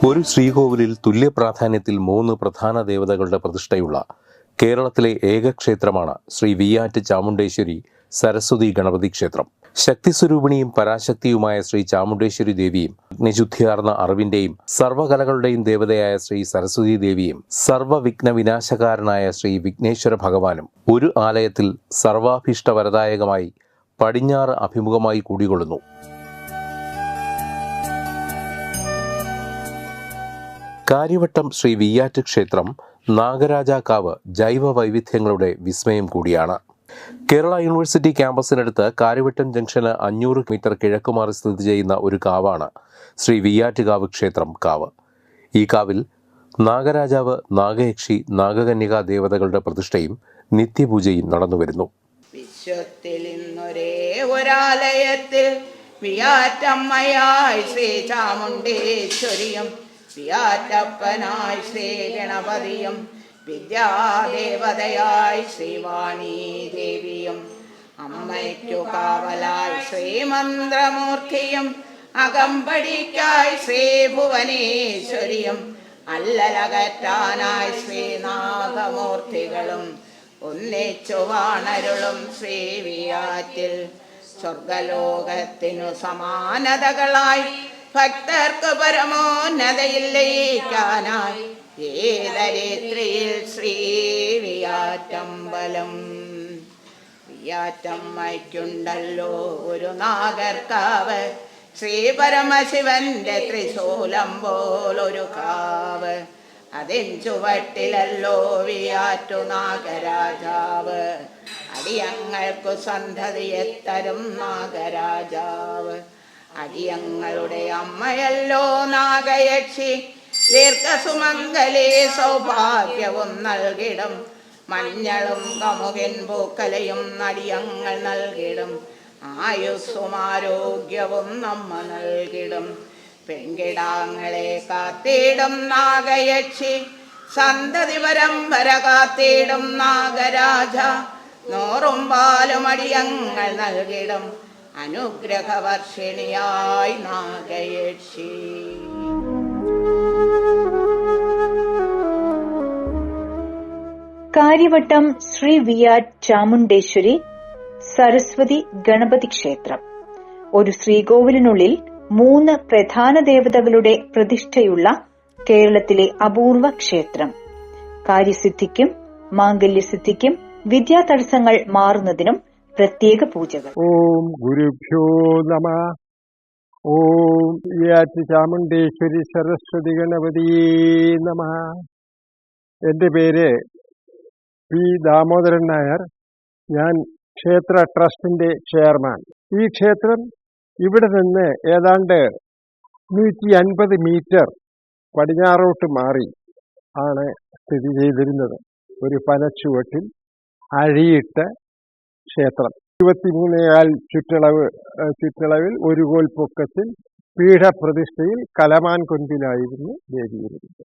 ഒരു ശ്രീകോവിലിൽ തുല്യ പ്രാധാന്യത്തിൽ 3 പ്രധാന ദേവതകളുടെ പ്രതിഷ്ഠയുള്ള കേരളത്തിലെ ഏക ക്ഷേത്രമാണ് ശ്രീ വിയ്യാറ്റ് ചാമുണ്ടേശ്വരി സരസ്വതി ഗണപതി ക്ഷേത്രം. ശക്തിസ്വരൂപിണിയും പരാശക്തിയുമായ ശ്രീ ചാമുണ്ടേശ്വരി ദേവിയും അഗ്നിശുദ്ധിയാർന്ന അറിവിന്റെയും സർവ്വകലകളുടെയും ദേവതയായ ശ്രീ സരസ്വതി ദേവിയും സർവ്വവിഘ്ന വിനാശകാരനായ ശ്രീ വിഘ്നേശ്വര ഭഗവാനും ഒരു ആലയത്തിൽ സർവാഭീഷ്ടവരദായകമായി പടിഞ്ഞാറ് അഭിമുഖമായി കൂടികൊള്ളുന്നു. കാര്യവട്ടം ശ്രീ വിയ്യാറ്റ് ക്ഷേത്രം നാഗരാജാക്കാവ് ജൈവ വൈവിധ്യങ്ങളുടെ വിസ്മയം കൂടിയാണ്. കേരള യൂണിവേഴ്സിറ്റി ക്യാമ്പസിനടുത്ത് കാര്യവട്ടം ജംഗ്ഷന് 500 മീറ്റർ കിഴക്കുമാറി സ്ഥിതി ചെയ്യുന്ന ഒരു കാവാണ് ശ്രീ വിയ്യാറ്റുകാവ് ക്ഷേത്രം കാവ്. ഈ കാവിൽ നാഗരാജാവ്, നാഗയക്ഷി, നാഗകന്യക ദേവതകളുടെ പ്രതിഷ്ഠയും നിത്യപൂജയും നടന്നുവരുന്നു. വിശ്വത്തിൽ ഇന്നൊരേ ഒരാലയത്തിൽ വിയ്യാറ്റമ്മയായി ശ്രീ ചാമുണ്ടേശ്വരിയും വിയ്യാറ്റപ്പനായി ശ്രീ ഗണപതിയും വിദ്യാദേവതയായി ശ്രീവാണി ദേവിയും അമ്മയ്ക്കു കാവലായി ശ്രീമന്ത്രമൂർത്തിയും അകമ്പടിക്കായി ശ്രീ ഭുവനേശ്വരിയും അല്ലലകറ്റാനായി ശ്രീനാഗമൂർത്തികളും ഒന്നിച്ചു വാണരുളും ശ്രീ വിയ്യാറ്റിൽ സ്വർഗലോകത്തിനു സമാനതകളായി ഭക്തർക്ക് പരമോന്നതയിൽ ലയിക്കാനായി ഏതരിത്രിയിൽ ശ്രീ വിയ്യാറ്റമ്പലം. വിയ്യാറ്റമ്മയ്ക്കുണ്ടല്ലോ ഒരു നാഗർക്കാവ്, ശ്രീ പരമശിവന്റെ ത്രിശൂലം പോലൊരു കാവ്. അതിൻ ചുവട്ടിലല്ലോ വിയ്യാറ്റു നാഗരാജാവ്, അടിയങ്ങൾക്കു സന്തതിയെത്തരും നാഗരാജാവ്. അടിയങ്ങളുടെ അമ്മയല്ലോ നാഗയക്ഷി, ദീർഘസുമംഗലേ സൗഭാഗ്യവും നൽകിടും. മഞ്ഞളും കമുകിൻ പൂക്കലയും അടിയങ്ങൾ നൽകിടും. ആയുസ്സും ആരോഗ്യവും നമ്മ നൽകിടും. പെൺകിടാങ്ങളെ കാത്തിടും നാഗയക്ഷി, സന്തതി പരമ്പര കാത്തിടും നാഗരാജ. നോറും പാലും അടിയങ്ങൾ നൽകിടും, അനുഗ്രഹവർഷിണിയായി നാഗയക്ഷി. കാര്യവട്ടം ശ്രീ വിയ്യാറ്റ് ചാമുണ്ടേശ്വരി സരസ്വതി ഗണപതി ക്ഷേത്രം ഒരു ശ്രീകോവിലിനുള്ളിൽ 3 പ്രധാന ദേവതകളുടെ പ്രതിഷ്ഠയുള്ള കേരളത്തിലെ അപൂർവ ക്ഷേത്രം. കാര്യസിദ്ധിക്കും മാംഗല്യസിദ്ധിക്കും വിദ്യാതടസ്സങ്ങൾ മാറുന്നതിനും പ്രത്യേക പൂജകൾ. ഓം ഗുരുഭ്യോ നമഃ. ഓം വിയ്യാറ്റ് ചാമുണ്ടേശ്വരി സരസ്വതി ഗണപതിയേ നമഃ. എൻ്റെ പേര് പി ദാമോദരൻ നായർ. ഞാൻ ക്ഷേത്ര ട്രസ്റ്റിന്റെ ചെയർമാൻ. ഈ ക്ഷേത്രം ഇവിടെ നിന്ന് ഏതാണ്ട് 150 മീറ്റർ പടിഞ്ഞാറോട്ട് മാറി ആണ് സ്ഥിതി ചെയ്തിരുന്നത്. ഒരു പനച്ചുവട്ടിൽ അഴിയിട്ട ക്ഷേത്രം. 23 ചുറ്റളവിൽ ഒരു കോൽ പൊക്കത്തിൽ പീഠപ്രതിഷ്ഠയിൽ കലമാൻ കൊമ്പിലായിരുന്നു ദേവിയിരുന്നത്.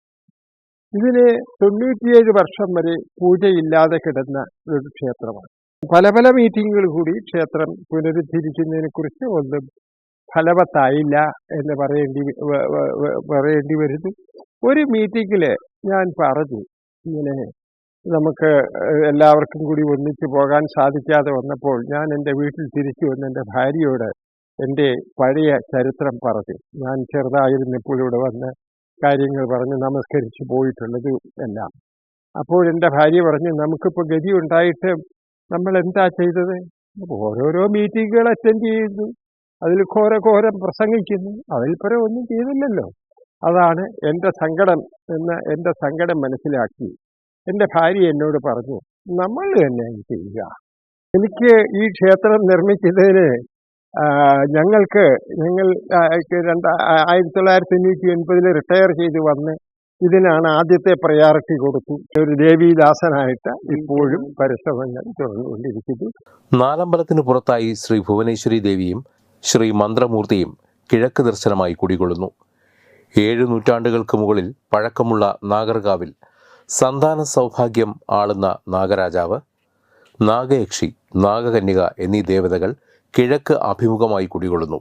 ഇതിന് 97 വർഷം വരെ പൂജയില്ലാതെ കിടന്ന ഒരു ക്ഷേത്രമാണ്. പല പല മീറ്റിങ്ങുകൾ കൂടി ക്ഷേത്രം പുനരുദ്ധരിക്കുന്നതിനെ കുറിച്ച് ഒന്നും ഫലവത്തായില്ല എന്ന് പറയേണ്ടി വരുന്നു. ഒരു മീറ്റിങ്ങില് ഞാൻ പറഞ്ഞു, ഇങ്ങനെ നമുക്ക് എല്ലാവർക്കും കൂടി ഒന്നിച്ചു പോകാൻ സാധിക്കാതെ വന്നപ്പോൾ ഞാൻ എൻ്റെ വീട്ടിൽ തിരിച്ചു വന്ന് എൻ്റെ ഭാര്യയോട് എൻ്റെ പഴയ ചരിത്രം പറഞ്ഞു. ഞാൻ ചെറുതായിരുന്നപ്പോൾ ഇവിടെ വന്ന് കാര്യങ്ങൾ പറഞ്ഞ് നമസ്കരിച്ച് പോയിട്ടുള്ളത് എല്ലാം. അപ്പോൾ എൻ്റെ ഭാര്യ പറഞ്ഞു, നമുക്കിപ്പോൾ ഗതി ഉണ്ടായിട്ട് നമ്മൾ എന്താ ചെയ്തത്? ഓരോരോ മീറ്റിങ്ങുകൾ അറ്റൻഡ് ചെയ്യുന്നു, അതിൽ ഘോരം പ്രസംഗിക്കുന്നു, അതിൽ പരം ഒന്നും ചെയ്തില്ലല്ലോ. അതാണ് എൻ്റെ സങ്കടം എന്ന് എൻ്റെ സങ്കടം മനസ്സിലാക്കി എൻ്റെ ഭാര്യ എന്നോട് പറഞ്ഞു, നമ്മൾ തന്നെ ചെയ്യുക. എനിക്ക് ഈ ക്ഷേത്രം നിർമ്മിക്കുന്നതിന് ഞങ്ങൾ 1990 റിട്ടയർ ചെയ്ത് വന്ന് ഇതിനാണ് ആദ്യത്തെ പ്രയോറിറ്റി കൊടുത്തു. ഒരു ദേവീദാസനായിട്ട് ഇപ്പോഴും പരിശ്രമങ്ങൾ തുടർന്നുകൊണ്ടിരിക്കുന്നു. നാലമ്പലത്തിന് പുറത്തായി ശ്രീ ഭുവനേശ്വരി ദേവിയും ശ്രീ മന്ത്രമൂർത്തിയും കിഴക്ക് ദർശനമായി കുടികൊള്ളുന്നു. 7 നൂറ്റാണ്ടുകൾക്ക് മുകളിൽ പഴക്കമുള്ള നാഗർകാവിൽ സന്താന സൗഭാഗ്യം ആളുന്ന നാഗരാജാവ്, നാഗയക്ഷി, നാഗകന്യക എന്നീ ദേവതകൾ കിഴക്ക് അഭിമുഖമായി കുടികൊള്ളുന്നു.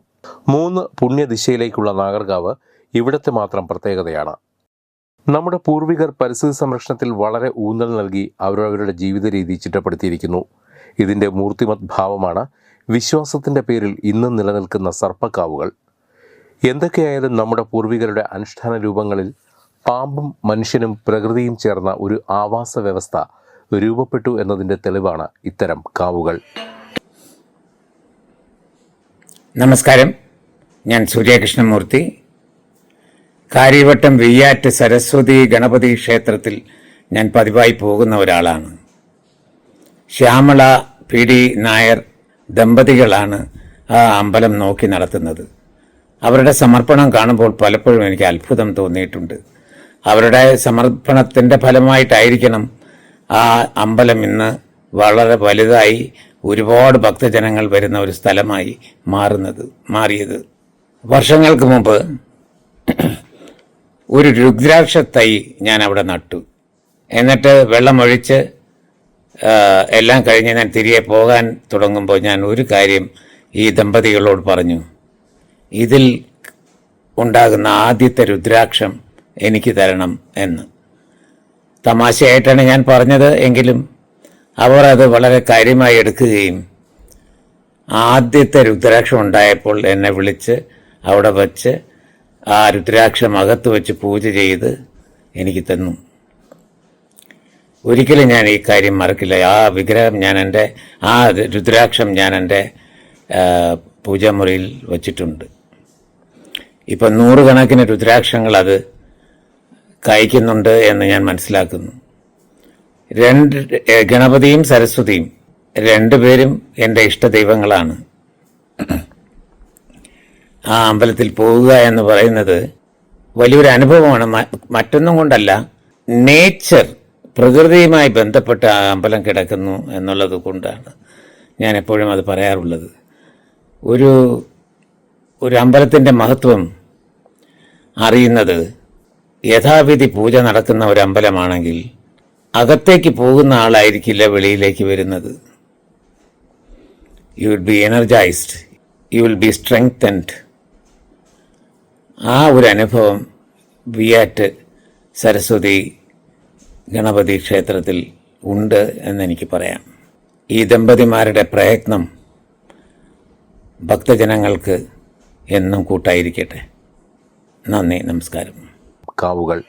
3 പുണ്യദിശയിലേക്കുള്ള നാഗർകാവ് ഇവിടുത്തെ മാത്രം പ്രത്യേകതയാണ്. നമ്മുടെ പൂർവികർ പരിസ്ഥിതി സംരക്ഷണത്തിൽ വളരെ ഊന്നൽ നൽകി അവരവരുടെ ജീവിത രീതി ചിട്ടപ്പെടുത്തിയിരിക്കുന്നു. ഇതിൻ്റെ മൂർത്തിമത് ഭാവമാണ് വിശ്വാസത്തിൻ്റെ പേരിൽ ഇന്നും നിലനിൽക്കുന്ന സർപ്പക്കാവുകൾ. എന്തൊക്കെയായാലും നമ്മുടെ പൂർവികരുടെ അനുഷ്ഠാന രൂപങ്ങളിൽ പാമ്പും മനുഷ്യനും പ്രകൃതിയും ചേർന്ന ഒരു ആവാസ വ്യവസ്ഥ രൂപപ്പെട്ടു എന്നതിൻ്റെ തെളിവാണ് ഇത്തരം കാവുകൾ. നമസ്കാരം, ഞാൻ സൂര്യകൃഷ്ണമൂർത്തി. കാര്യവട്ടം വിയ്യാറ്റ് സരസ്വതി ഗണപതി ക്ഷേത്രത്തിൽ ഞാൻ പതിവായി പോകുന്ന ഒരാളാണ്. ശ്യാമള പി ഡി നായർ ദമ്പതികളാണ് ആ അമ്പലം നോക്കി നടത്തുന്നത്. അവരുടെ സമർപ്പണം കാണുമ്പോൾ പലപ്പോഴും എനിക്ക് അത്ഭുതം തോന്നിയിട്ടുണ്ട്. അവരുടെ സമർപ്പണത്തിൻ്റെ ഫലമായിട്ടായിരിക്കണം ആ അമ്പലം ഇന്ന് വളരെ വലുതായി ഒരുപാട് ഭക്തജനങ്ങൾ വരുന്ന ഒരു സ്ഥലമായി മാറിയത്. വർഷങ്ങൾക്ക് മുമ്പ് ഒരു രുദ്രാക്ഷ തൈ ഞാൻ അവിടെ നട്ടു. എന്നിട്ട് വെള്ളമൊഴിച്ച് എല്ലാം കഴിഞ്ഞ് ഞാൻ തിരികെ പോകാൻ തുടങ്ങുമ്പോൾ ഞാൻ ഒരു കാര്യം ഈ ദമ്പതികളോട് പറഞ്ഞു: ഇതിൽ ഉണ്ടാകുന്ന ആദ്യത്തെ രുദ്രാക്ഷം എനിക്ക് തരണം എന്ന്. തമാശയായിട്ടാണ് ഞാൻ പറഞ്ഞത്, എങ്കിലും അവർ അത് വളരെ കാര്യമായി എടുക്കുകയും ആദ്യത്തെ രുദ്രാക്ഷം ഉണ്ടായപ്പോൾ എന്നെ വിളിച്ച് അവിടെ വച്ച് ആ രുദ്രാക്ഷം അകത്ത് വെച്ച് പൂജ ചെയ്ത് എനിക്ക് തന്നു. ഒരിക്കലും ഞാൻ ഈ കാര്യം മറക്കില്ല. ആ വിഗ്രഹം ആ രുദ്രാക്ഷം ഞാൻ എൻ്റെ പൂജാമുറിയിൽ വച്ചിട്ടുണ്ട്. ഇപ്പം 100 കണക്കിന് രുദ്രാക്ഷങ്ങൾ അത് കായ്ക്കുന്നുണ്ട് എന്ന് ഞാൻ മനസ്സിലാക്കുന്നു. ഗണപതിയും സരസ്വതിയും രണ്ടുപേരും എൻ്റെ ഇഷ്ടദൈവങ്ങളാണ്. ആ അമ്പലത്തിൽ പോവുക എന്ന് പറയുന്നത് വലിയൊരു അനുഭവമാണ്. മറ്റൊന്നും കൊണ്ടല്ല, നേച്ചർ, പ്രകൃതിയുമായി ബന്ധപ്പെട്ട ആ അമ്പലം കിടക്കുന്നു എന്നുള്ളത് കൊണ്ടാണ് ഞാൻ എപ്പോഴും അത് പറയാറുള്ളത്. ഒരു അമ്പലത്തിൻ്റെ മഹത്വം അറിയുന്നത് യഥാവിധി പൂജ നടക്കുന്ന ഒരു അമ്പലമാണെങ്കിൽ അകത്തേക്ക് പോകുന്ന ആളായിരിക്കില്ല വെളിയിലേക്ക് വരുന്നത്. You will be energised, you will be strengthened. ആ ഒരു അനുഭവം വിയ്യാറ്റ് സരസ്വതി ഗണപതി ക്ഷേത്രത്തിൽ ഉണ്ട് എന്നെനിക്ക് പറയാം. ഈ ദമ്പതിമാരുടെ പ്രയത്നം ഭക്തജനങ്ങൾക്ക് എന്നും കൂട്ടായിരിക്കട്ടെ. നന്ദി, നമസ്കാരം. കാവുകൾ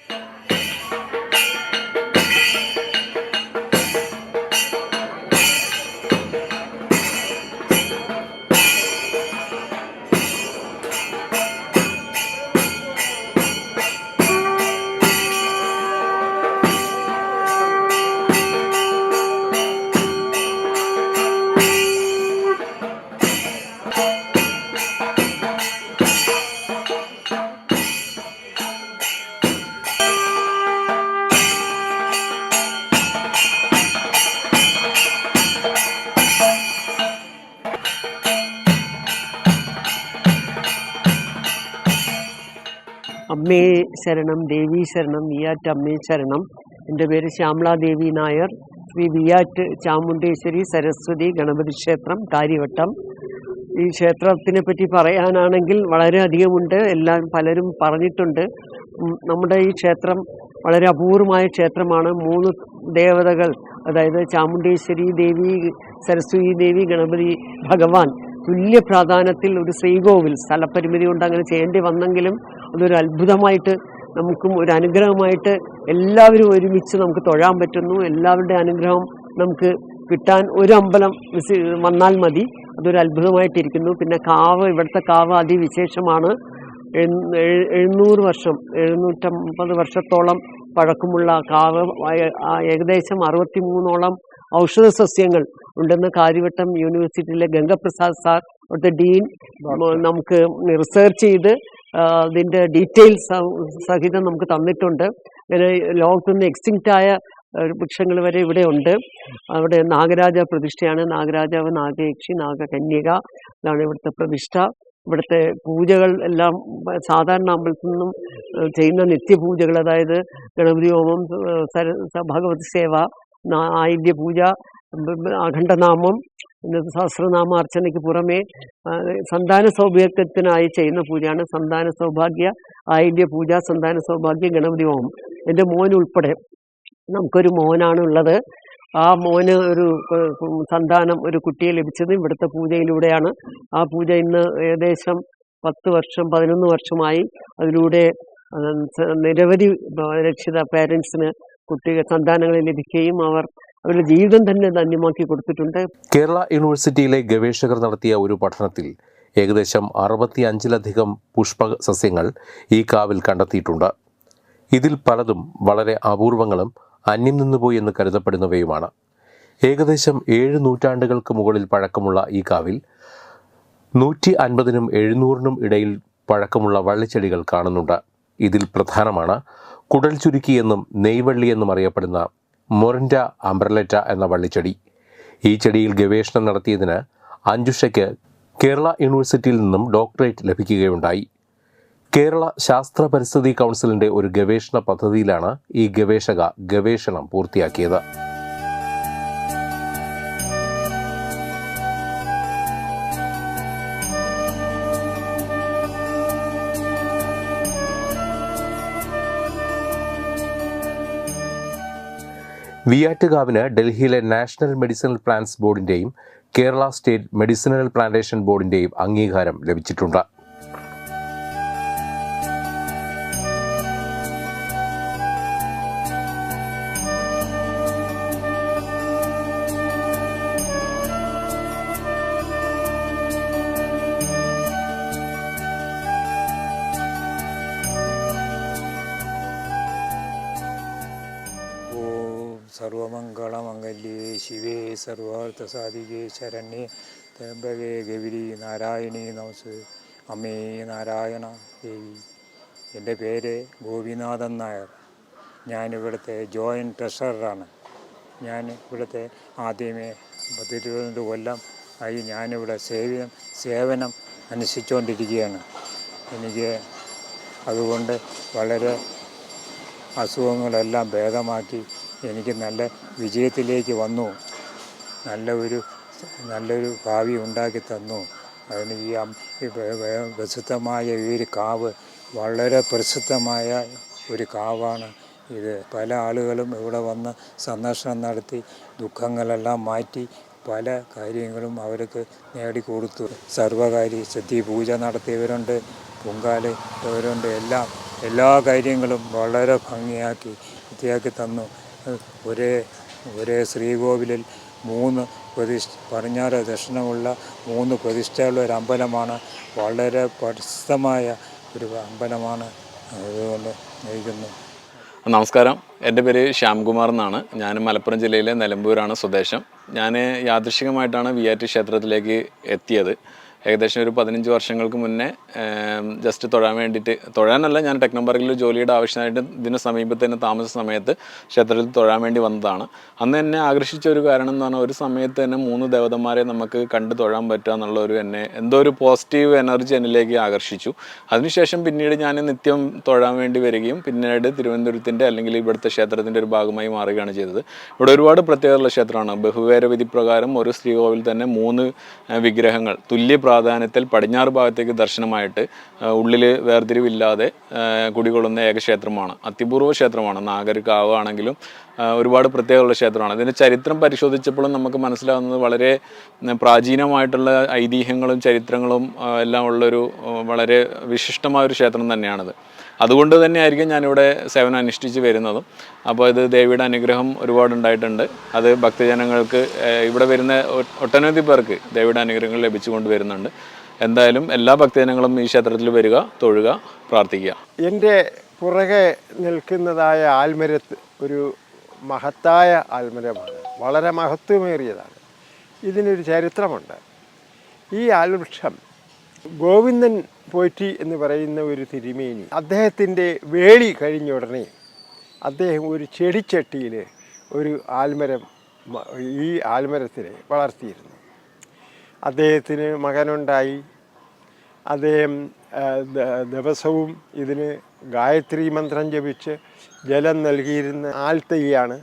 അമ്മേ ശരണം, ദേവി ശരണം, വിയ്യാറ്റ് അമ്മേ ശരണം. എൻ്റെ പേര് ശ്യാമള ദേവി നായർ. ശ്രീ വിയ്യാറ്റ് ചാമുണ്ടേശ്വരി സരസ്വതി ഗണപതി ക്ഷേത്രം, കാര്യവട്ടം. ഈ ക്ഷേത്രത്തിനെ പറ്റി പറയാനാണെങ്കിൽ വളരെയധികമുണ്ട്. പലരും പറഞ്ഞിട്ടുണ്ട്. നമ്മുടെ ഈ ക്ഷേത്രം വളരെ അപൂർവമായ ക്ഷേത്രമാണ്. 3 ദേവതകൾ, അതായത് ചാമുണ്ടേശ്വരി ദേവി, സരസ്വതി ദേവി, ഗണപതി ഭഗവാൻ തുല്യ പ്രാധാന്യത്തിൽ ഒരു ശ്രീകോവിൽ, സ്ഥലപരിമിതി കൊണ്ട് അങ്ങനെ ചെയ്യേണ്ടി വന്നെങ്കിലും അതൊരു അത്ഭുതമായിട്ട് നമുക്കും ഒരു അനുഗ്രഹമായിട്ട് എല്ലാവരും ഒരുമിച്ച് നമുക്ക് തൊഴാൻ പറ്റുന്നു. എല്ലാവരുടെ അനുഗ്രഹം നമുക്ക് കിട്ടാൻ ഒരു അമ്പലം വന്നാൽ മതി. അതൊരു അത്ഭുതമായിട്ടിരിക്കുന്നു. പിന്നെ ഇവിടുത്തെ കാവ് അതിവിശേഷമാണ്. 750 വർഷത്തോളം പഴക്കമുള്ള കാവ്. ഏകദേശം 63ഓളം ഔഷധ സസ്യങ്ങൾ ഉണ്ടെന്ന് കാര്യവട്ടം യൂണിവേഴ്സിറ്റിയിലെ ഗംഗപ്രസാദ് സാർ, അവിടുത്തെ ഡീൻ, നമുക്ക് റിസർച്ച് ചെയ്ത് അതിൻ്റെ ഡീറ്റെയിൽസ് സഹിതം നമുക്ക് തന്നിട്ടുണ്ട്. അങ്ങനെ ലോകത്തുനിന്ന് എക്സ്റ്റിങ്ക്റ്റായ വൃക്ഷങ്ങൾ വരെ ഇവിടെ ഉണ്ട്. അവിടെ നാഗരാജ പ്രതിഷ്ഠയാണ്. നാഗരാജാവ്, നാഗയക്ഷി, നാഗകന്യക, ഇതാണ് ഇവിടുത്തെ പ്രതിഷ്ഠ. ഇവിടുത്തെ പൂജകൾ എല്ലാം സാധാരണ അമ്പലത്തിൽ നിന്നും ചെയ്യുന്ന നിത്യപൂജകൾ, അതായത് ഗണപതി ഹോമം, ഭഗവത് സേവ, ആയില്യ പൂജ, അഖണ്ഡനാമം, ഇന്നത്തെ സഹസ്രനാമാർച്ചനയ്ക്ക് പുറമേ സന്താന സൗഭാഗ്യത്തിനായി ചെയ്യുന്ന പൂജയാണ് സന്താന സൗഭാഗ്യ ആയില്യ പൂജ, സന്താന സൗഭാഗ്യ ഗണപതി ഹോമം. എൻ്റെ മോനുൾപ്പെടെ നമുക്കൊരു മോനാണുള്ളത്. ആ മോന് ഒരു സന്താനം, ഒരു കുട്ടിയെ ലഭിച്ചത് ഇവിടുത്തെ പൂജയിലൂടെയാണ്. ആ പൂജ ഇന്ന് ഏകദേശം 10 വർഷം 11 വർഷമായി. അതിലൂടെ നിരവധി രക്ഷിത പേരൻസിന് സന്താനങ്ങളെ ലഭിക്കുകയും അവരുടെ ജീവിതം തന്നെ ധന്യമാക്കി കൊടുത്തിട്ടുണ്ട്. കേരള യൂണിവേഴ്സിറ്റിയിലെ ഗവേഷകർ നടത്തിയ ഒരു പഠനത്തിൽ ഏകദേശം 65ലധികം പുഷ്പ സസ്യങ്ങൾ ഈ കാവിൽ കണ്ടെത്തിയിട്ടുണ്ട്. ഇതിൽ പലതും വളരെ അപൂർവങ്ങളും അന്യം നിന്നുപോയി എന്ന് കരുതപ്പെടുന്നവയുമാണ്. ഏകദേശം 7 നൂറ്റാണ്ടുകൾക്ക് മുകളിൽ പഴക്കമുള്ള ഈ കാവിൽ 150നും 700നും ഇടയിൽ പഴക്കമുള്ള വള്ളിച്ചെടികൾ കാണുന്നുണ്ട്. ഇതിൽ പ്രധാനമാണ് കുടൽ ചുരുക്കി എന്നും നെയ്വള്ളി എന്നും അറിയപ്പെടുന്ന മൊറിൻഡ അംബ്രലറ്റ എന്ന വള്ളിച്ചെടി. ഈ ചെടിയിൽ ഗവേഷണം നടത്തിയതിന് അഞ്ജുഷയ്ക്ക് കേരള യൂണിവേഴ്സിറ്റിയിൽ നിന്നും ഡോക്ടറേറ്റ് ലഭിക്കുകയുണ്ടായി. കേരള ശാസ്ത്ര പരിസ്ഥിതി കൗൺസിലിന്റെ ഒരു ഗവേഷണ പദ്ധതിയിലാണ് ഈ ഗവേഷക ഗവേഷണം പൂർത്തിയാക്കിയത്. വിയാറ്റുകാവിന് ഡൽഹിയിലെ നാഷണൽ മെഡിസിനൽ പ്ലാന്റ്സ് ബോർഡിന്റെയും കേരള സ്റ്റേറ്റ് മെഡിസിനൽ പ്ലാന്റേഷൻ ബോർഡിന്റെയും അംഗീകാരം ലഭിച്ചിട്ടുണ്ട്. സർവമംഗളമംഗല്യേ ശിവേ സർവാർത്ഥസാധികേ ശരണ്യേ ത്രയംബകേ ഗൗരി നാരായണീ നമസ്തേ. അമ്മേ നാരായണ ദേവി. എൻ്റെ പേര് ഗോപിനാഥൻ നായർ. ഞാനിവിടുത്തെ ജോയിൻറ്റ് ട്രഷററാണ്. ഞാൻ ഇവിടുത്തെ ആദ്യമേ 10-22 കൊല്ലം ആയി ഞാനിവിടെ സേവനം അനുഷ്ഠിച്ചുകൊണ്ടിരിക്കുകയാണ്. എനിക്ക് അതുകൊണ്ട് വളരെ അസുഖങ്ങളെല്ലാം ഭേദമാക്കി എനിക്ക് നല്ല വിജയത്തിലേക്ക് വന്നു. നല്ലൊരു ഭാവി ഉണ്ടാക്കി തന്നു. അതിന് ഈ പ്രസിദ്ധമായ ഈ ഒരു കാവ് വളരെ പ്രസിദ്ധമായ ഒരു കാവാണ് ഇത്. പല ആളുകളും ഇവിടെ വന്ന് സന്ദർശനം നടത്തി ദുഃഖങ്ങളെല്ലാം മാറ്റി പല കാര്യങ്ങളും അവർക്ക് നേടിക്കൊടുത്തു. സർവകാര്യ സിദ്ധി പൂജ നടത്തിയവരുണ്ട്, പൊങ്കാലയിട്ടവരുണ്ട്. എല്ലാ കാര്യങ്ങളും വളരെ ഭംഗിയാക്കി വൃത്തിയാക്കി തന്നു. ഒരേ ശ്രീകോവിലിൽ 3 പടിഞ്ഞാറ് ദർശനമുള്ള 3 പ്രതിഷ്ഠയുള്ള ഒരു അമ്പലമാണ്. വളരെ പ്രസിദ്ധമായ ഒരു അമ്പലമാണ്. അതുകൊണ്ട് നയിക്കുന്നു. നമസ്കാരം, എൻ്റെ പേര് ശ്യാംകുമാർ എന്നാണ്. ഞാൻ മലപ്പുറം ജില്ലയിലെ നിലമ്പൂരാണ് സ്വദേശം. ഞാൻ യാദൃശ്ചികമായിട്ടാണ് വിയാറ്റ് ക്ഷേത്രത്തിലേക്ക് എത്തിയത്. ഏകദേശം ഒരു 15 വർഷങ്ങൾക്ക് മുന്നേ ജസ്റ്റ് തൊഴാനല്ല, ഞാൻ ടെക്നോപാർക്കിൽ ജോലിയുടെ ആവശ്യമായിട്ട് ഇതിന് സമീപത്ത് തന്നെ താമസ സമയത്ത് ക്ഷേത്രത്തിൽ തൊഴാൻ വേണ്ടി വന്നതാണ്. അന്ന് എന്നെ ആകർഷിച്ച ഒരു കാരണം എന്ന് പറഞ്ഞാൽ ഒരു സമയത്ത് തന്നെ 3 ദേവതന്മാരെ നമുക്ക് കണ്ടു തൊഴാൻ പറ്റുക എന്നുള്ള എന്തോ ഒരു പോസിറ്റീവ് എനർജി എന്നിലേക്ക് ആകർഷിച്ചു. അതിനുശേഷം പിന്നീട് ഞാൻ നിത്യം തൊഴാൻ വേണ്ടി വരികയും പിന്നീട് തിരുവനന്തപുരത്തിൻ്റെ അല്ലെങ്കിൽ ഇവിടുത്തെ ക്ഷേത്രത്തിൻ്റെ ഒരു ഭാഗമായി മാറുകയാണ് ചെയ്തത്. ഇവിടെ ഒരുപാട് പ്രത്യേകതയുള്ള ക്ഷേത്രമാണ്. ബഹുവേര വിധി പ്രകാരം ഒരു ശ്രീകോവിൽ തന്നെ 3 വിഗ്രഹങ്ങൾ തുല്യ പ്രാധാന്യത്തിൽ പടിഞ്ഞാറ് ഭാഗത്തേക്ക് ദർശനമായിട്ട് ഉള്ളിൽ വേർതിരിവില്ലാതെ കുടികൊള്ളുന്ന ഏക ക്ഷേത്രമാണ്. അത്യപൂർവ ക്ഷേത്രമാണ്. നാഗരികാവ് ആണെങ്കിലും ഒരുപാട് പ്രത്യേകതയുള്ള ക്ഷേത്രമാണ്. ഇതിൻ്റെ ചരിത്രം പരിശോധിച്ചപ്പോഴും നമുക്ക് മനസ്സിലാകുന്നത് വളരെ പ്രാചീനമായിട്ടുള്ള ഐതിഹ്യങ്ങളും ചരിത്രങ്ങളും എല്ലാം ഉള്ളൊരു വളരെ വിശിഷ്ടമായൊരു ക്ഷേത്രം തന്നെയാണിത്. അതുകൊണ്ട് തന്നെയായിരിക്കും ഞാനിവിടെ സേവനം അനുഷ്ഠിച്ച് വരുന്നതും. അപ്പോൾ ഇത് ദേവിയുടെ അനുഗ്രഹം ഒരുപാടുണ്ടായിട്ടുണ്ട്. അത് ഭക്തജനങ്ങൾക്ക് ഇവിടെ വരുന്ന ഒട്ടനവധി പേർക്ക് ദേവിയുടെ അനുഗ്രഹങ്ങൾ ലഭിച്ചുകൊണ്ട് വരുന്നുണ്ട്. എന്തായാലും എല്ലാ ഭക്തജനങ്ങളും ഈ ക്ഷേത്രത്തിൽ വരിക, തൊഴുക, പ്രാർത്ഥിക്കുക. എൻ്റെ പുറകെ നിൽക്കുന്നതായ ആൽമരത്ത് ഒരു മഹത്തായ ആൽമരമാണ്. വളരെ മഹത്വമേറിയതാണ്. ഇതിനൊരു ചരിത്രമുണ്ട്. ഈ ആൽവൃക്ഷം ഗോവിന്ദൻ പോറ്റി എന്ന് പറയുന്ന ഒരു തിരുമേനി അദ്ദേഹത്തിൻ്റെ വേളി കഴിഞ്ഞ ഉടനെ അദ്ദേഹം ഒരു ചെടിച്ചട്ടിയിൽ ഒരു ഈ ആൽമരത്തിനെ വളർത്തിയിരുന്നു. അദ്ദേഹത്തിന് മകനുണ്ടായി. അദ്ദേഹം ദിവസവും ഇതിന് ഗായത്രി മന്ത്രം ജപിച്ച് ജലം നൽകിയിരുന്ന ആൽത്തയ്യാണ്.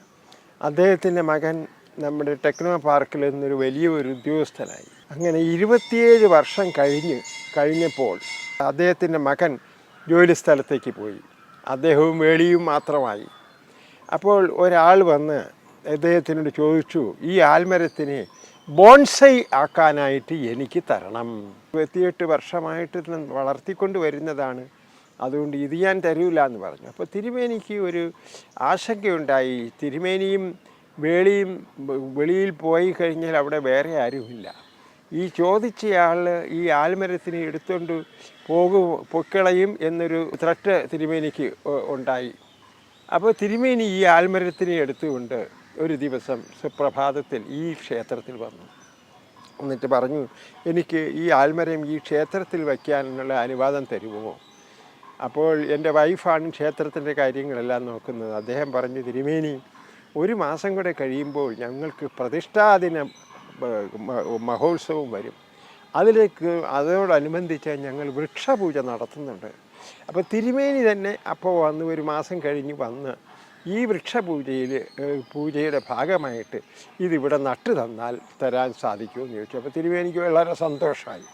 അദ്ദേഹത്തിൻ്റെ മകൻ നമ്മുടെ ടെക്നോ പാർക്കിൽ നിന്നൊരു വലിയൊരു ഉദ്യോഗസ്ഥനായി. അങ്ങനെ 27 വർഷം കഴിഞ്ഞപ്പോൾ അദ്ദേഹത്തിൻ്റെ മകൻ ജോലി സ്ഥലത്തേക്ക് പോയി. അദ്ദേഹവും വേളിയും മാത്രമായി. അപ്പോൾ ഒരാൾ വന്ന് അദ്ദേഹത്തിനോട് ചോദിച്ചു, ഈ ആൽമരത്തിനെ ബോൺസൈ ആക്കാനായിട്ട് എനിക്ക് തരണം. 28 വർഷമായിട്ട് വളർത്തിക്കൊണ്ട് വരുന്നതാണ്, അതുകൊണ്ട് ഇത് ഞാൻ തരൂല എന്ന് പറഞ്ഞു. അപ്പോൾ തിരുമേനിക്ക് ഒരു ആശങ്കയുണ്ടായി. തിരുമേനിയും വേളിയും വെളിയിൽ പോയി കഴിഞ്ഞാൽ അവിടെ വേറെ ആരുമില്ല. ഈ ചോദിച്ചയാൾ ഈ ആൽമരത്തിനെ എടുത്തുകൊണ്ട് പൊക്കളയും എന്നൊരു ത്രട്ട് തിരുമേനിക്ക് ഉണ്ടായി. അപ്പോൾ തിരുമേനി ഈ ആൽമരത്തിനെ എടുത്തുകൊണ്ട് ഒരു ദിവസം സുപ്രഭാതത്തിൽ ഈ ക്ഷേത്രത്തിൽ വന്നു. എന്നിട്ട് പറഞ്ഞു, എനിക്ക് ഈ ആൽമരം ഈ ക്ഷേത്രത്തിൽ വയ്ക്കാനുള്ള അനുവാദം തരുമോ? അപ്പോൾ എൻ്റെ വൈഫാണ് ക്ഷേത്രത്തിൻ്റെ കാര്യങ്ങളെല്ലാം നോക്കുന്നത്. അദ്ദേഹം പറഞ്ഞു, തിരുമേനി 1 മാസം കൂടെ കഴിയുമ്പോൾ ഞങ്ങൾക്ക് പ്രതിഷ്ഠാദിന മഹോത്സവം വരും. അതോടനുബന്ധിച്ച് ഞങ്ങൾ വൃക്ഷപൂജ നടത്തുന്നുണ്ട്. അപ്പോൾ തിരുമേനി തന്നെ അപ്പോൾ വന്ന് 1 മാസം കഴിഞ്ഞ് വന്ന് ഈ പൂജയുടെ ഭാഗമായിട്ട് ഇതിവിടെ നട്ടു തരാൻ സാധിക്കുമെന്ന് ചോദിച്ചു. അപ്പോൾ തിരുമേനിക്ക് വളരെ സന്തോഷമായി.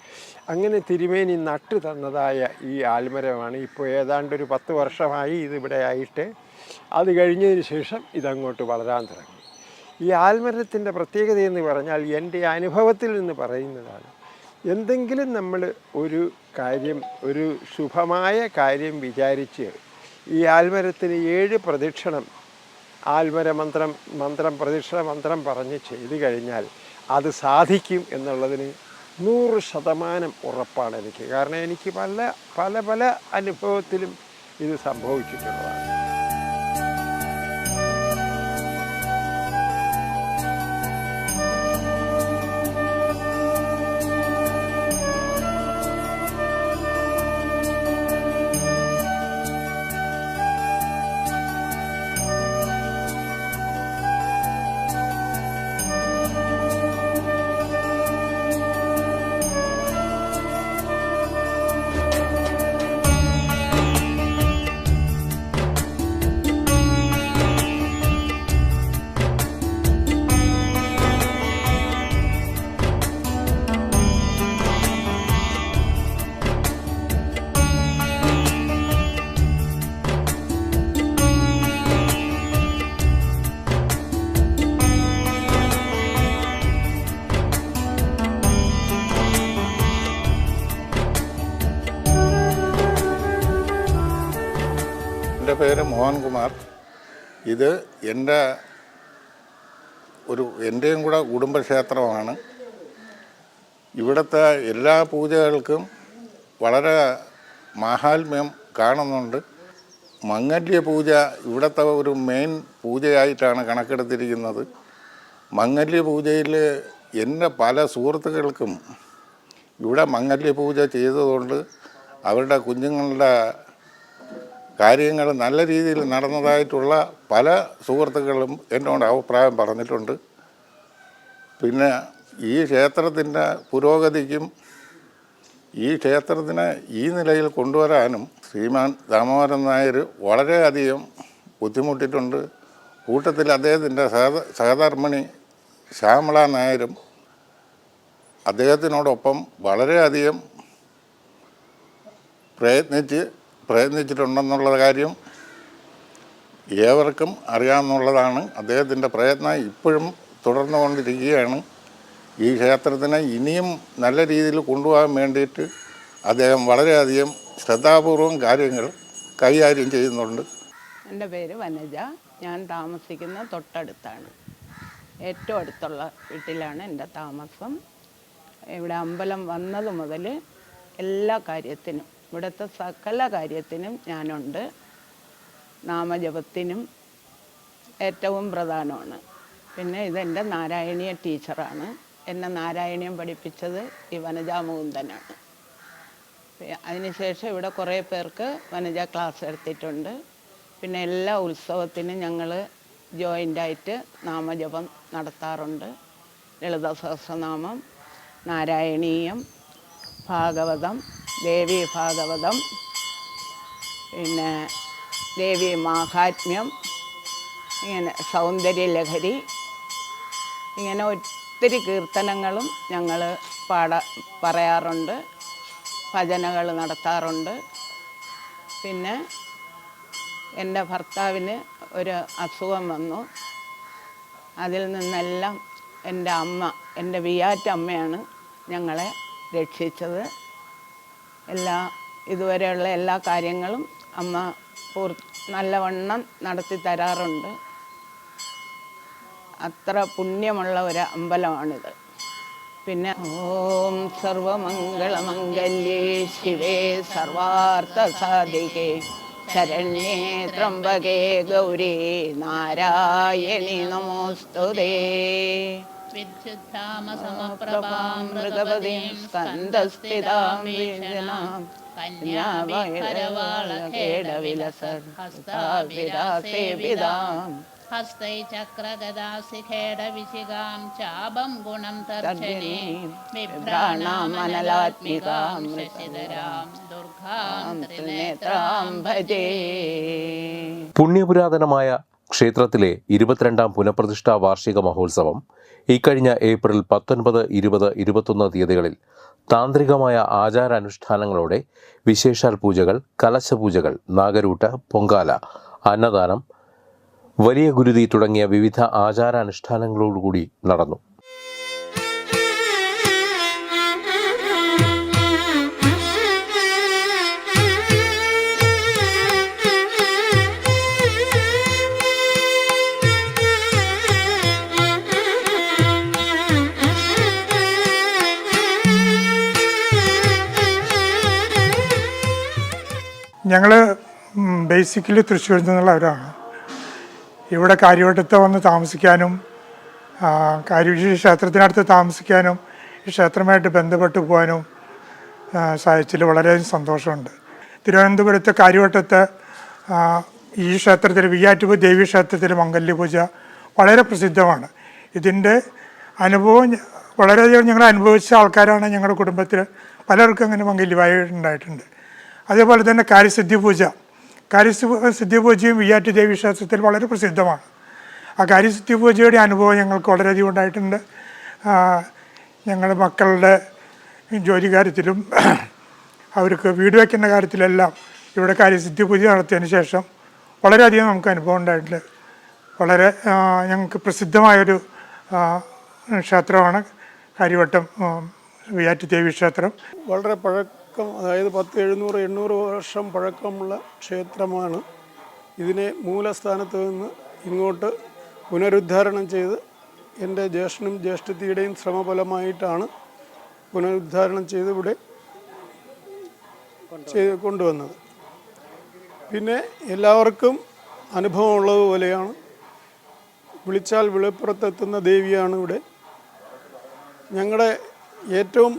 അങ്ങനെ തിരുമേനി നട്ടു തന്നതായ ഈ ആൽമരമാണ് ഇപ്പോൾ ഏതാണ്ടൊരു 10 വർഷമായി ഇതിവിടെ ആയിട്ട്. അത് കഴിഞ്ഞതിന് ശേഷം ഇതങ്ങോട്ട് വളരാൻ തുടങ്ങി. ഈ ആൽമരത്തിൻ്റെ പ്രത്യേകത എന്ന് പറഞ്ഞാൽ എൻ്റെ അനുഭവത്തിൽ നിന്ന് പറയുന്നതാണ്. എന്തെങ്കിലും നമ്മൾ ഒരു ശുഭമായ കാര്യം വിചാരിച്ച് ഈ ആൽമരത്തിന് 7 പ്രദക്ഷിണം പ്രദക്ഷിണ മന്ത്രം പറഞ്ഞ് ചെയ്തു കഴിഞ്ഞാൽ അത് സാധിക്കും എന്നുള്ളതിന് 100% ഉറപ്പാണ് എനിക്ക്. കാരണം എനിക്ക് പല അനുഭവത്തിലും ഇത് സംഭവിച്ചിട്ടുള്ളതാണ്. എൻ്റെ പേര് മോഹൻകുമാർ. ഇത് എൻ്റെയും കൂടെ കുടുംബക്ഷേത്രമാണ്. ഇവിടുത്തെ എല്ലാ പൂജകൾക്കും വളരെ മാഹാത്മ്യം കാണുന്നുണ്ട്. മംഗല്യ പൂജ ഇവിടുത്തെ ഒരു മെയിൻ പൂജയായിട്ടാണ് കണക്കെടുത്തിരിക്കുന്നത്. മംഗല്യ പൂജയിൽ എൻ്റെ പല സുഹൃത്തുക്കൾക്കും ഇവിടെ മംഗല്യ പൂജ ചെയ്തതുകൊണ്ട് അവരുടെ കുഞ്ഞുങ്ങളുടെ കാര്യങ്ങൾ നല്ല രീതിയിൽ നടന്നതായിട്ടുള്ള പല സുഹൃത്തുക്കളും എന്നോട് അഭിപ്രായം പറഞ്ഞിട്ടുണ്ട്. പിന്നെ ഈ ക്ഷേത്രത്തിൻ്റെ പുരോഗതിക്കും ഈ ക്ഷേത്രത്തിനെ ഈ നിലയിൽ കൊണ്ടുവരാനും ശ്രീമാൻ ദാമോദരൻ നായർ വളരെയധികം ബുദ്ധിമുട്ടിയിട്ടുണ്ട്. കൂട്ടത്തിൽ അദ്ദേഹത്തിൻ്റെ സഹധർമ്മിണി ശ്യാമള നായരും അദ്ദേഹത്തിനോടൊപ്പം വളരെയധികം പ്രയത്നിച്ചിട്ടുണ്ടെന്നുള്ള കാര്യം ഏവർക്കും അറിയാവുന്നതാണ്. അദ്ദേഹത്തിൻ്റെ പ്രയത്നം ഇപ്പോഴും തുടർന്നുകൊണ്ടിരിക്കുകയാണ്. ഈ ക്ഷേത്രത്തിനെ ഇനിയും നല്ല രീതിയിൽ കൊണ്ടുപോകാൻ വേണ്ടിയിട്ട് അദ്ദേഹം വളരെയധികം ശ്രദ്ധാപൂർവം കാര്യങ്ങൾ കൈകാര്യം ചെയ്യുന്നുണ്ട്. എൻ്റെ പേര് വനജ. ഞാൻ താമസിക്കുന്ന തൊട്ടടുത്താണ്, ഏറ്റവും അടുത്തുള്ള വീട്ടിലാണ് എൻ്റെ താമസം. ഇവിടെ അമ്പലം വന്നത് മുതൽ എല്ലാ കാര്യത്തിനും, ഇവിടുത്തെ സകല കാര്യത്തിനും ഞാനുണ്ട്. നാമജപത്തിനും ഏറ്റവും പ്രധാനമാണ്. പിന്നെ ഇതെൻ്റെ നാരായണീയ ടീച്ചറാണ്. എന്നെ നാരായണീയം പഠിപ്പിച്ചത് ഈ വനജ മുകുന്ദനാണ്. അതിനുശേഷം ഇവിടെ കുറേ പേർക്ക് വനജ ക്ലാസ് എടുത്തിട്ടുണ്ട്. പിന്നെ എല്ലാ ഉത്സവത്തിനും ഞങ്ങൾ ജോയിൻ്റായിട്ട് നാമജപം നടത്താറുണ്ട്. ലളിത സഹസ്രനാമം, നാരായണീയം, ഭാഗവതം, ദേവി ഭാഗവതം, പിന്നെ ദേവി മാഹാത്മ്യം, ഇങ്ങനെ സൗന്ദര്യലഹരി, ഇങ്ങനെ ഒത്തിരി കീർത്തനങ്ങളും ഞങ്ങൾ പറയാറുണ്ട്, ഭജനകൾ നടത്താറുണ്ട്. പിന്നെ എൻ്റെ ഭർത്താവിന് ഒരു അസുഖം വന്നു. അതിൽ നിന്നെല്ലാം എൻ്റെ വിയാറ്റമ്മയാണ് ഞങ്ങളെ രക്ഷിച്ചത്. ഇതുവരെയുള്ള എല്ലാ കാര്യങ്ങളും അമ്മ നല്ലവണ്ണം നടത്തി തരാറുണ്ട്. അത്ര പുണ്യമുള്ള ഒരു അമ്പലമാണിത്. പിന്നെ ഓം സർവമംഗളമംഗല്യേ ശിവേ സർവാർത്ഥ സാധികേ ശരണ്യേ ത്രംബകേ ഗൗരി നാരായണി നമോസ്തുതേ. വിദ്യുദ്ധാമസമപ്രഭാം മൃഗപതിം സ്കന്ദസ്ഥിതാം വീജനാം കന്യാവൈരവാളഖേടവിലസർ ഹസ്താവിരാസേവിതാം ഹസ്തൈ ചക്രഗദാസിഖേടവിശിഖാം ചാപം ഗുണം തർജനീം വിഭ്രാണാം അനലാത്മികാം ശശിധരാം ദുർഗാം ത്രിനേത്രാം ഭജേ. പുണ്യപുരാതനമായ ക്ഷേത്രത്തിലെ 22ാം പുനഃപ്രതിഷ്ഠാ വാർഷിക മഹോത്സവം ഇക്കഴിഞ്ഞ ഏപ്രിൽ 19, 20, 21 തീയതികളിൽ താന്ത്രികമായ ആചാരാനുഷ്ഠാനങ്ങളോടെ വിശേഷാൽ പൂജകൾ, കലശപൂജകൾ, നാഗരൂട്ട്, പൊങ്കാല, അന്നദാനം, വലിയ ഗുരുതി തുടങ്ങിയ വിവിധ ആചാരാനുഷ്ഠാനങ്ങളോടുകൂടി നടന്നു. ഞങ്ങൾ ബേസിക്കലി തൃശ്ശൂരിൽ നിന്നുള്ളവരാണ്. ഇവിടെ കാര്യവട്ടത്ത് വന്ന് താമസിക്കാനും കാര്യവിശേഷ ക്ഷേത്രത്തിനടുത്ത് താമസിക്കാനും ഈ ക്ഷേത്രമായിട്ട് ബന്ധപ്പെട്ട് പോകാനും സാധിച്ചതിൽ വളരെയധികം സന്തോഷമുണ്ട്. തിരുവനന്തപുരത്ത് കാര്യവട്ടത്ത് ഈ ക്ഷേത്രത്തിൽ വിയ്യാറ്റുപ ദേവി ക്ഷേത്രത്തിൽ മംഗല്യപൂജ വളരെ പ്രസിദ്ധമാണ്. ഇതിൻ്റെ അനുഭവം വളരെയധികം ഞങ്ങൾ അനുഭവിച്ച ആൾക്കാരാണ്. ഞങ്ങളുടെ കുടുംബത്തിൽ പലർക്കും അങ്ങനെ മംഗല്യവായി ഉണ്ടായിട്ടുണ്ട്. അതേപോലെ തന്നെ കാര്യസിദ്ധി പൂജയും വിയ്യാറ്റ് ദേവി ക്ഷേത്രത്തിൽ വളരെ പ്രസിദ്ധമാണ്. ആ കാര്യസിദ്ധി പൂജയുടെ അനുഭവം ഞങ്ങൾക്ക് വളരെയധികം ഉണ്ടായിട്ടുണ്ട്. ഞങ്ങളുടെ മക്കളുടെ ജോലി കാര്യത്തിലും അവർക്ക് വീട് വയ്ക്കുന്ന കാര്യത്തിലെല്ലാം ഇവിടെ കാര്യസിദ്ധി പൂജ നടത്തിയതിന് ശേഷം വളരെയധികം നമുക്ക് അനുഭവം ഉണ്ടായിട്ടുണ്ട്. വളരെ ഞങ്ങൾക്ക് പ്രസിദ്ധമായൊരു ക്ഷേത്രമാണ് കാര്യവട്ടം വിയ്യാറ്റ് ദേവി ക്ഷേത്രം. വളരെ അതായത് 700-800 വർഷം പഴക്കമുള്ള ക്ഷേത്രമാണ്. ഇതിനെ മൂലസ്ഥാനത്ത് നിന്ന് ഇങ്ങോട്ട് പുനരുദ്ധാരണം ചെയ്ത് എൻ്റെ ജ്യേഷ്ഠനും ജ്യേഷ്ഠത്തിയുടെയും ശ്രമഫലമായിട്ടാണ് പുനരുദ്ധാരണം ചെയ്ത് ഇവിടെ കൊണ്ടുവന്നത്. പിന്നെ എല്ലാവർക്കും അനുഭവമുള്ളതുപോലെയാണ്, വിളിച്ചാൽ വിളിപ്പുറത്തെത്തുന്ന ദേവിയാണ് ഇവിടെ. ഞങ്ങളുടെ ഏറ്റവും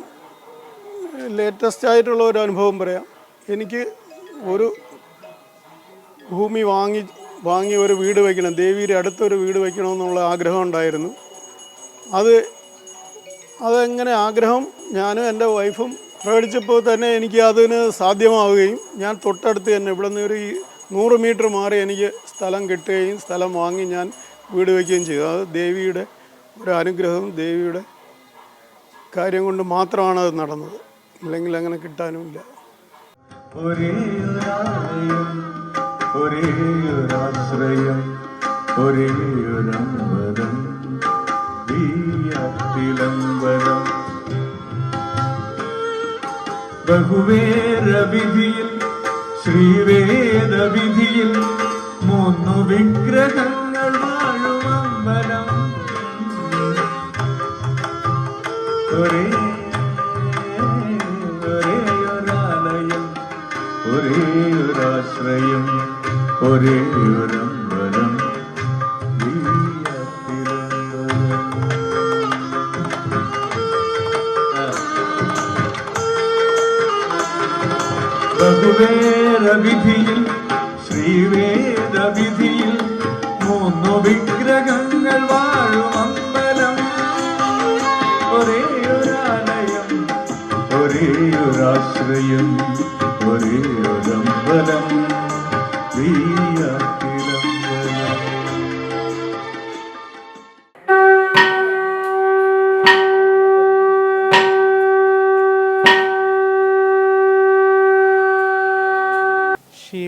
ലേറ്റസ്റ്റ് ആയിട്ടുള്ള ഒരു അനുഭവം പറയാം. എനിക്ക് ഒരു ഭൂമി വാങ്ങി ഒരു വീട് വയ്ക്കണം, ദേവിയുടെ അടുത്തൊരു വീട് വയ്ക്കണമെന്നുള്ള ആഗ്രഹം ഉണ്ടായിരുന്നു. അതെങ്ങനെ ആഗ്രഹം ഞാനും എൻ്റെ വൈഫും പ്രകടിച്ചപ്പോൾ തന്നെ എനിക്ക് അതിന് സാധ്യമാവുകയും ഞാൻ തൊട്ടടുത്ത് തന്നെ ഇവിടെ നിന്ന് ഒരു 100 മീറ്റർ മാറി എനിക്ക് സ്ഥലം കിട്ടുകയും സ്ഥലം വാങ്ങി ഞാൻ വീട് വയ്ക്കുകയും ചെയ്തു. അത് ദേവിയുടെ ഒരു അനുഗ്രഹം, ദേവിയുടെ കാര്യം കൊണ്ട് മാത്രമാണ് അത് നടന്നത്. അല്ലെങ്കിൽ അങ്ങനെ കിട്ടാനുമില്ല. ബഹുവേരവിധിയിൽ ശ്രീവേദവിധിയിൽ 3 വിഗ്രഹങ്ങൾ വാഴും അമ്പലം. ഒരേയൊരാലയം, ഒരേയൊരാശ്രയം, ഒരേയൊരമ്പലം. ബഹുവേരവിധിയിൽ ശ്രീവേദവിധിയിൽ 3 വിഗ്രഹങ്ങൾ വാഴും അമ്പലം. ഒരേയൊരാലയം, ഒരേയൊരാശ്രയം, ഒരേയൊരമ്പലം.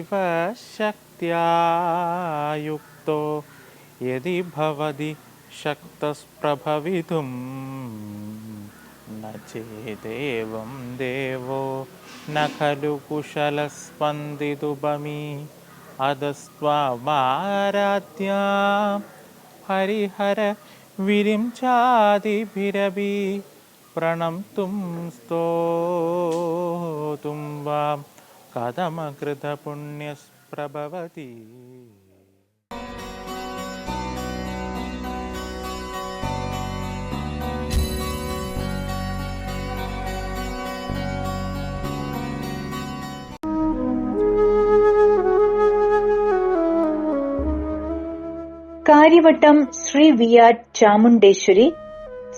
ശിവശക്ത്യാ യുക്തോ യദി ഭവതി ശക്തസ്പ്രഭവിതും ന ചേദേവം ദേവോ ന ഖലു കുശലസ്പന്ദിതുപമി അദസ്ത്വാമാരാധ്യാ ഹരിഹര വിരിംചാദിഭിരഭി പ്രണംതും സ്തോതും വാം കഥമകൃത പുണ്യസ്പ്രഭവതി. കാര്യവട്ടം ശ്രീ വിയാറ്റ് ചാമുണ്ടേശ്വരി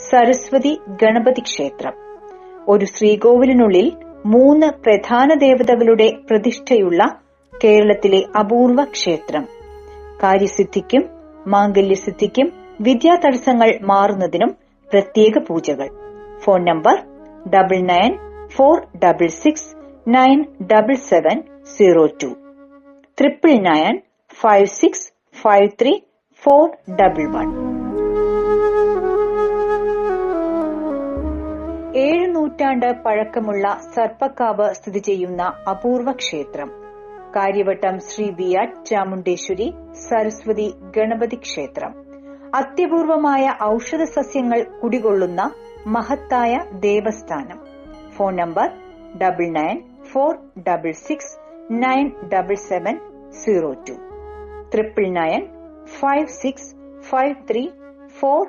സരസ്വതി ഗണപതി ക്ഷേത്രം ഒരു ശ്രീകോവിലിനുള്ളിൽ 3 പ്രധാന ദേവതകളുടെ പ്രതിഷ്ഠയുള്ള കേരളത്തിലെ അപൂർവ ക്ഷേത്രം. കാര്യസിദ്ധിക്കും മാംഗല്യസിദ്ധിക്കും വിദ്യാതടസ്സങ്ങൾ മാറുന്നതിനും പ്രത്യേക പൂജകൾ. ഫോൺ നമ്പർ 9946697702 995653 7 നൂറ്റാണ്ട് പഴക്കമുള്ള സർപ്പക്കാവ് സ്ഥിതി ചെയ്യുന്ന അപൂർവ ക്ഷേത്രം കാര്യവട്ടം ശ്രീ വിയാറ്റ് ചാമുണ്ടേശ്വരി സരസ്വതി ഗണപതി ക്ഷേത്രം. അത്യപൂർവമായ ഔഷധ സസ്യങ്ങൾ കുടികൊള്ളുന്ന മഹത്തായ ദേവസ്ഥാനം. Phone number 9946697702 995653